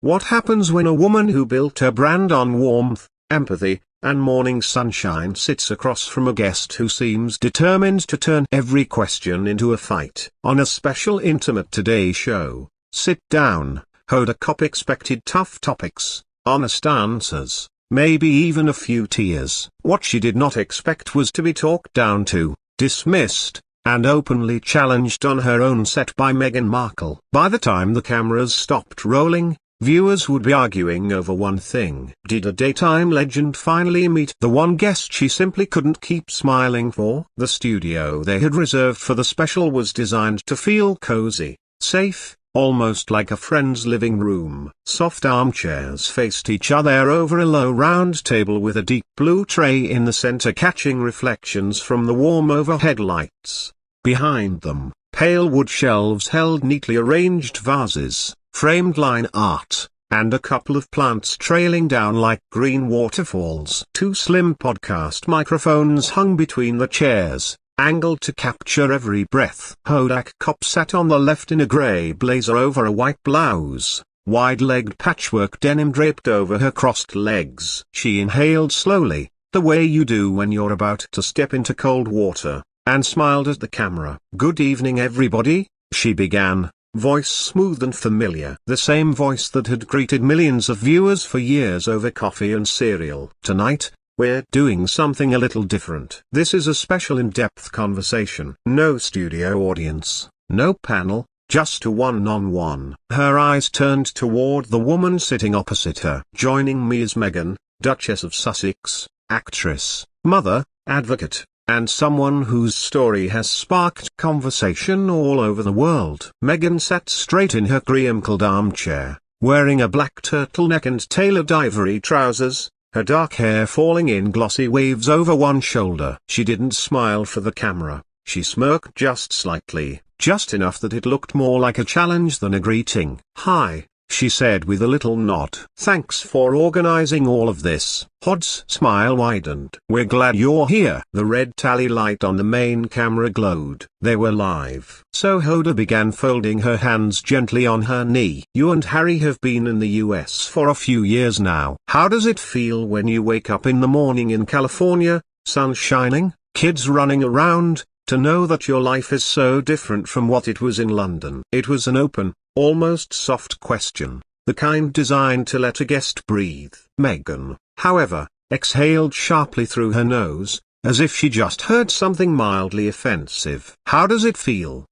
What happens when a woman who built her brand on warmth, empathy, and morning sunshine sits across from a guest who seems determined to turn every question into a fight? On a special intimate Today show, Sit Down, Hoda Kotb expected tough topics, honest answers, maybe even a few tears. What she did not expect was to be talked down to, dismissed, and openly challenged on her own set by Meghan Markle. By the time the cameras stopped rolling, viewers would be arguing over one thing. Did a daytime legend finally meet the one guest she simply couldn't keep smiling for? The studio they had reserved for the special was designed to feel cozy, safe, almost like a friend's living room. Soft armchairs faced each other over a low round table with a deep blue tray in the center catching reflections from the warm overhead lights. Behind them, pale wood shelves held neatly arranged vases, framed line art, and a couple of plants trailing down like green waterfalls. Two slim podcast microphones hung between the chairs, angled to capture every breath. Hoda Kotb sat on the left in a grey blazer over a white blouse, wide-legged patchwork denim draped over her crossed legs. She inhaled slowly, the way you do when you're about to step into cold water, and smiled at the camera. "Good evening everybody," she began, voice smooth and familiar. The same voice that had greeted millions of viewers for years over coffee and cereal. "Tonight, we're doing something a little different. This is a special in-depth conversation. No studio audience, no panel, just a one-on-one." Her eyes turned toward the woman sitting opposite her. "Joining me is Meghan, Duchess of Sussex, actress, mother, advocate, and someone whose story has sparked conversation all over the world." Meghan sat straight in her cream-colored armchair, wearing a black turtleneck and tailored ivory trousers, her dark hair falling in glossy waves over one shoulder. She didn't smile for the camera, she smirked just slightly, just enough that it looked more like a challenge than a greeting. "Hi," she said with a little nod. "Thanks for organizing all of this." Hoda's smile widened. "We're glad you're here." The red tally light on the main camera glowed. They were live. So Hoda began folding her hands gently on her knee. "You and Harry have been in the US for a few years now. How does it feel when you wake up in the morning in California, sun shining, kids running around, to know that your life is so different from what it was in London?" It was an open, almost soft question, the kind designed to let a guest breathe. Meghan, however, exhaled sharply through her nose, as if she just heard something mildly offensive. "How does it feel?"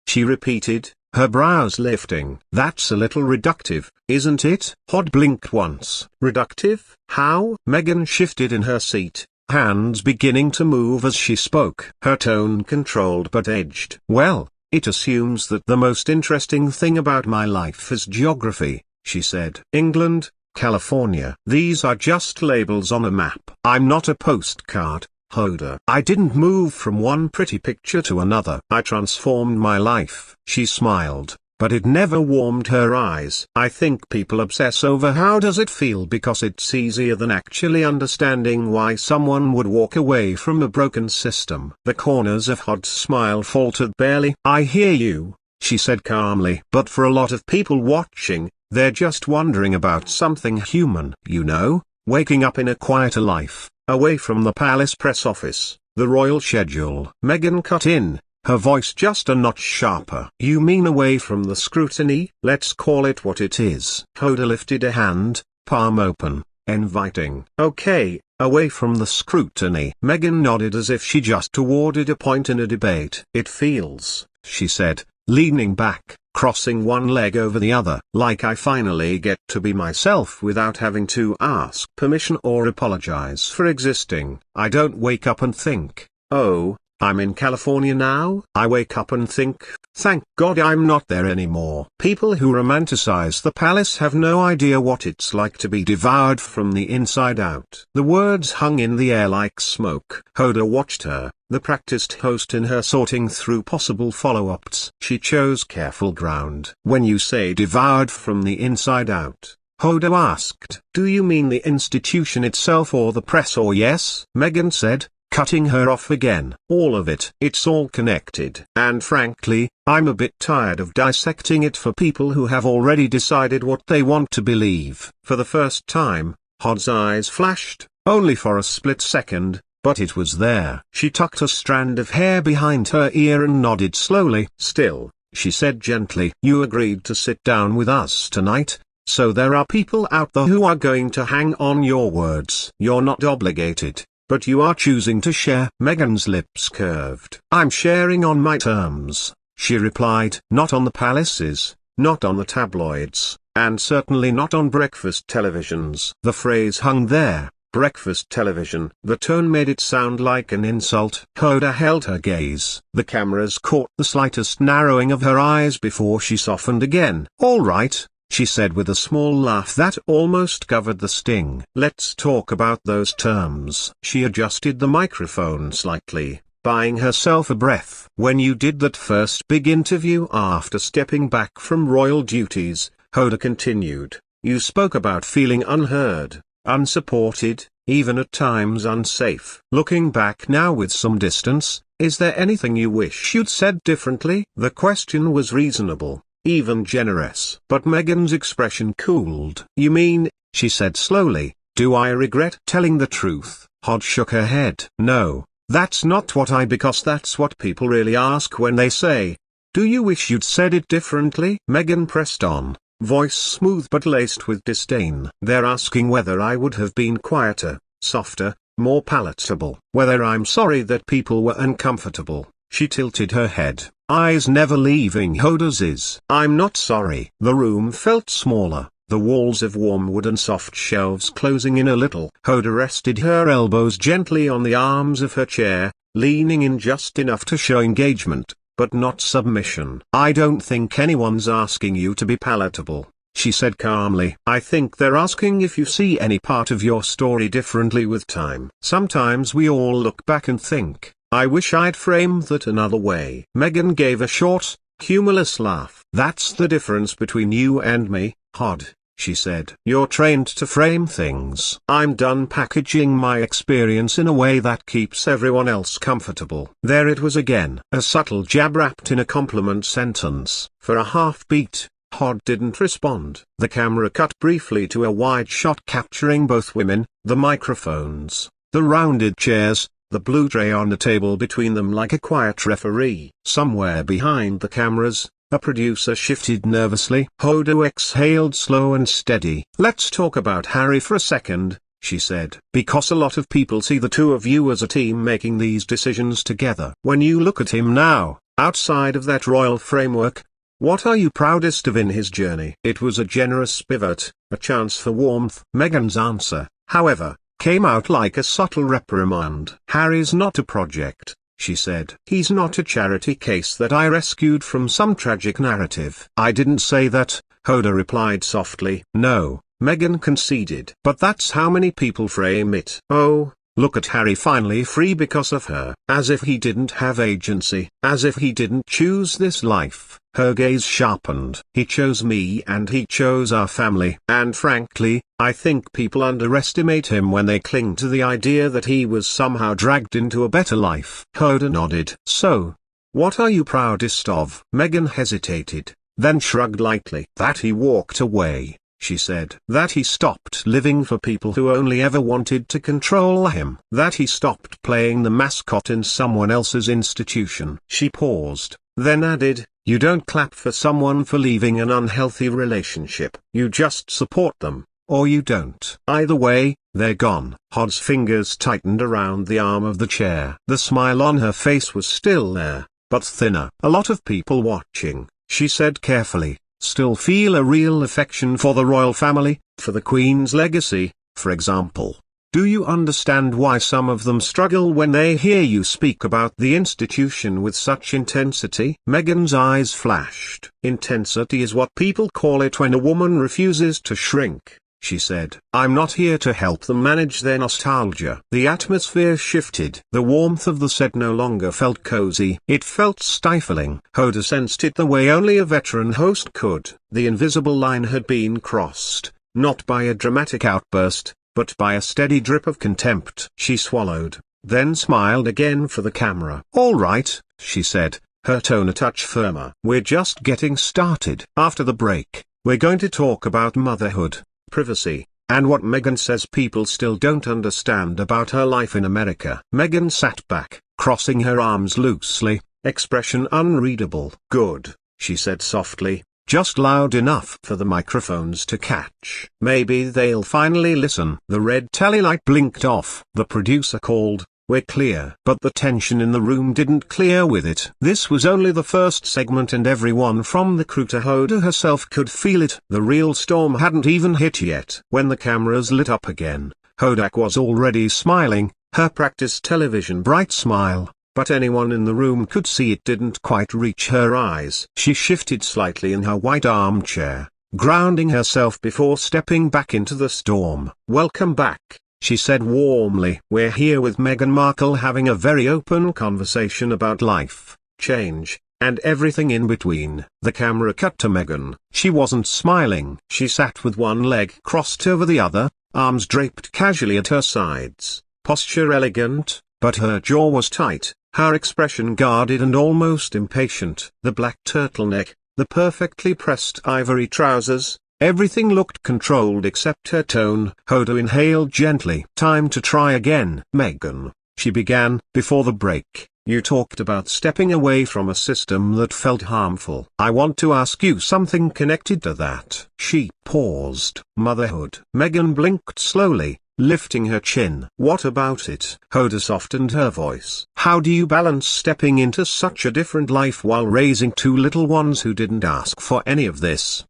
she repeated, her brows lifting. "That's a little reductive, isn't it?" Hoda blinked once. "Reductive? How?" Meghan shifted in her seat, hands beginning to move as she spoke. Her tone controlled but edged. "Well, it assumes that the most interesting thing about my life is geography," she said. "England, California. These are just labels on a map. I'm not a postcard, Hoda. I didn't move from one pretty picture to another. I transformed my life." She smiled, but it never warmed her eyes. "I think people obsess over how does it feel because it's easier than actually understanding why someone would walk away from a broken system." The corners of Hoda's smile faltered barely. "I hear you," she said calmly. "But for a lot of people watching, they're just wondering about something human. You know, waking up in a quieter life, away from the palace press office, the royal schedule." Meghan cut in, her voice just a notch sharper. "You mean away from the scrutiny? Let's call it what it is." Hoda lifted a hand, palm open, inviting. "Okay, away from the scrutiny." Meghan nodded as if she just awarded a point in a debate. "It feels," she said, leaning back, crossing one leg over the other, "like I finally get to be myself without having to ask permission or apologize for existing. I don't wake up and think, oh, I'm in California now. I wake up and think, thank God I'm not there anymore." People who romanticize the palace have no idea what it's like to be devoured from the inside out. The words hung in the air like smoke. Hoda watched her, the practiced host in her, sorting through possible follow-ups. She chose careful ground. "When you say devoured from the inside out," Hoda asked, "do you mean the institution itself or the press or?" "Yes," Meghan said, cutting her off again. All of it. It's all connected. And frankly, I'm a bit tired of dissecting it for people who have already decided what they want to believe. For the first time, Hod's eyes flashed, only for a split second, but it was there. She tucked a strand of hair behind her ear and nodded slowly. Still, she said gently, you agreed to sit down with us tonight, so there are people out there who are going to hang on your words. You're not obligated, but you are choosing to share. Meghan's lips curved. I'm sharing on my terms, she replied. Not on the palaces, not on the tabloids, and certainly not on breakfast televisions. The phrase hung there. Breakfast television. The tone made it sound like an insult. Hoda held her gaze. The cameras caught the slightest narrowing of her eyes before she softened again. All right, she said with a small laugh that almost covered the sting. Let's talk about those terms. She adjusted the microphone slightly, buying herself a breath. When you did that first big interview after stepping back from royal duties, Hoda continued, you spoke about feeling unheard, unsupported, even at times unsafe. Looking back now with some distance, is there anything you wish you'd said differently? The question was reasonable, even generous. But Meghan's expression cooled. You mean, she said slowly, do I regret telling the truth? Hod shook her head. No, that's not what because that's what people really ask when they say, do you wish you'd said it differently? Meghan pressed on, voice smooth but laced with disdain. They're asking whether I would have been quieter, softer, more palatable. Whether I'm sorry that people were uncomfortable. She tilted her head, eyes never leaving Hoda's. I'm not sorry. The room felt smaller, the walls of warm wood and soft shelves closing in a little. Hoda rested her elbows gently on the arms of her chair, leaning in just enough to show engagement, but not submission. I don't think anyone's asking you to be palatable, she said calmly. I think they're asking if you see any part of your story differently with time. Sometimes we all look back and think, I wish I'd framed that another way. Meghan gave a short, humorless laugh. That's the difference between you and me, Hod, she said. You're trained to frame things. I'm done packaging my experience in a way that keeps everyone else comfortable. There it was again. A subtle jab wrapped in a compliment sentence. For a half-beat, Hod didn't respond. The camera cut briefly to a wide shot capturing both women, the microphones, the rounded chairs, the blue tray on the table between them like a quiet referee. Somewhere behind the cameras, a producer shifted nervously. Hoda exhaled slow and steady. Let's talk about Harry for a second, she said. Because a lot of people see the two of you as a team making these decisions together. When you look at him now, outside of that royal framework, what are you proudest of in his journey? It was a generous pivot, a chance for warmth. Meghan's answer, however, came out like a subtle reprimand. Harry's not a project, she said. He's not a charity case that I rescued from some tragic narrative. I didn't say that, Hoda replied softly. No, Meghan conceded. But that's how many people frame it. Oh, look at Harry finally free because of her. As if he didn't have agency. As if he didn't choose this life. Her gaze sharpened. He chose me and he chose our family. And frankly, I think people underestimate him when they cling to the idea that he was somehow dragged into a better life. Hoda nodded. So, what are you proudest of? Meghan hesitated, then shrugged lightly. That he walked away, she said. That he stopped living for people who only ever wanted to control him. That he stopped playing the mascot in someone else's institution. She paused, then added, you don't clap for someone for leaving an unhealthy relationship. You just support them, or you don't. Either way, they're gone. Hod's fingers tightened around the arm of the chair. The smile on her face was still there, but thinner. A lot of people watching, she said carefully, still feel a real affection for the royal family, for the Queen's legacy, for example. Do you understand why some of them struggle when they hear you speak about the institution with such intensity? Meghan's eyes flashed. Intensity is what people call it when a woman refuses to shrink, she said. I'm not here to help them manage their nostalgia. The atmosphere shifted. The warmth of the set no longer felt cozy. It felt stifling. Hoda sensed it the way only a veteran host could. The invisible line had been crossed, not by a dramatic outburst, but by a steady drip of contempt. She swallowed, then smiled again for the camera. "All right," she said, her tone a touch firmer. "We're just getting started." After the break, we're going to talk about motherhood, privacy, and what Meghan says people still don't understand about her life in America. Meghan sat back, crossing her arms loosely, expression unreadable. "Good," she said softly, just loud enough for the microphones to catch. "Maybe they'll finally listen." The red tally light blinked off. The producer called, "We're clear." But the tension in the room didn't clear with it. This was only the first segment and everyone from the crew to Hoda herself could feel it. The real storm hadn't even hit yet. When the cameras lit up again, Hoda was already smiling, her practice television bright smile. But anyone in the room could see it didn't quite reach her eyes. She shifted slightly in her white armchair, grounding herself before stepping back into the storm. "Welcome back," she said warmly. "We're here with Meghan Markle having a very open conversation about life, change, and everything in between." The camera cut to Meghan. She wasn't smiling. She sat with one leg crossed over the other, arms draped casually at her sides, posture elegant, but her jaw was tight. Her expression guarded and almost impatient. The black turtleneck, the perfectly pressed ivory trousers, everything looked controlled except her tone. Hoda inhaled gently. "Time to try again." "Meghan," she began, before the break, "you talked about stepping away from a system that felt harmful. I want to ask you something connected to that." She paused. "Motherhood." Meghan blinked slowly, lifting her chin. "What about it?" Hoda softened her voice. "How do you balance stepping into such a different life while raising two little ones who didn't ask for any of this?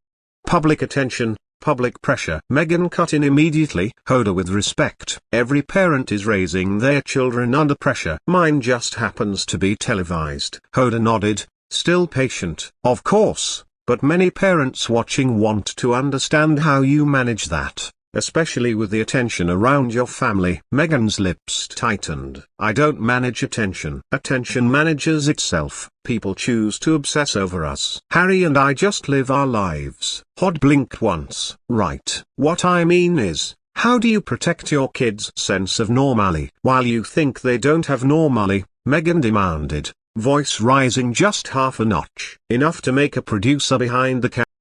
Public attention, public pressure." Meghan cut in immediately. "Hoda, with respect, every parent is raising their children under pressure. Mine just happens to be televised." Hoda nodded, still patient. "Of course, but many parents watching want to understand how you manage that, especially with the attention around your family." Meghan's lips tightened. "I don't manage attention. Attention manages itself. People choose to obsess over us. Harry and I just live our lives." Hoda blinked once. "Right. What I mean is, how do you protect your kids' sense of normality while you think they don't have normality?" Meghan demanded, voice rising just half a notch. Enough to make a producer behind the camera